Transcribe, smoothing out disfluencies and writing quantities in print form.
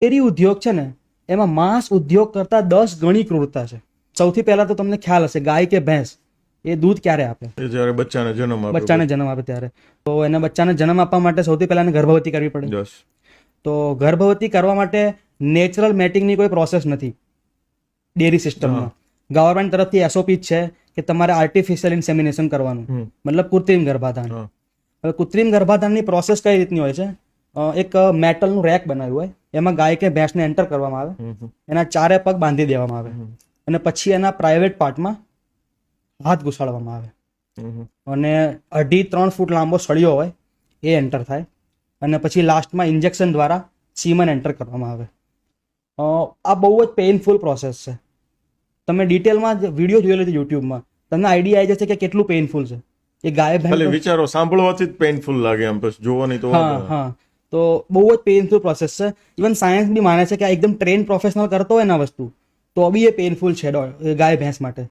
Dairy ઉદ્યોગ છે ને એમાં માંસ ઉદ્યોગ કરતા 10 ગણી ક્રૂરતા છે. સૌથી પહેલા તો તમને ખ્યાલ હશે, ગાય કે ભેંસ એ દૂધ ક્યારે આપે? જ્યારે બચ્ચાને જન્મ આપે ત્યારે. તો એના બચ્ચાને જન્મ આપવા માટે સૌથી પહેલા એને ગર્ભવતી કરવી પડે. તો ગર્ભવતી કરવા માટે નેચરલ મેટિંગની કોઈ પ્રોસેસ નથી ડેરી સિસ્ટમમાં. ગવર્મેન્ટ તરફથી એસઓપી છે કે તમારે આર્ટિફિશિયલ ઇન્સેમિનેશન કરવાનું, મતલબ કૃત્રિમ ગર્ભાધાન. હવે કૃત્રિમ ગર્ભાધાનની પ્રોસેસ કઈ રીતની હોય છે? એક મેટલનું રેક બનાવ્યું હોય, એમાં ગાય કે ભેંસને એન્ટર કરવામાં આવે, એના ચારે પગ બાંધી દેવામાં આવે અને પછી એના પ્રાઇવેટ પાર્ટમાં હાથ ઘુસાડવામાં આવે અને 2.5-3 ફૂટ લાંબો સળિયો હોય એ એન્ટર થાય અને પછી લાસ્ટમાં ઇન્જેક્શન દ્વારા સીમન એન્ટર કરવામાં આવે. આ બહુ જ પેઇનફુલ પ્રોસેસ છે. તમે ડિટેલમાં વિડીયો જોઈ લેજો યુટ્યુબમાં, તમને આઈડિયા આવી જશે કે કેટલું પેઇનફુલ છે. એ ગાય ભેંસ વિચારો સાંભળવાથી જ પેઇનફુલ લાગે, એમ પછી જોવાની તો તો બહુ જ પેઇનફુલ પ્રોસેસ છે. ઇવન સાયન્સ બી માને છે કે આ એકદમ ટ્રેન પ્રોફેશનલ કરતો હોય ને વસ્તુ તો બી એ પેઇનફુલ છે ગાય ભેંસ માટે.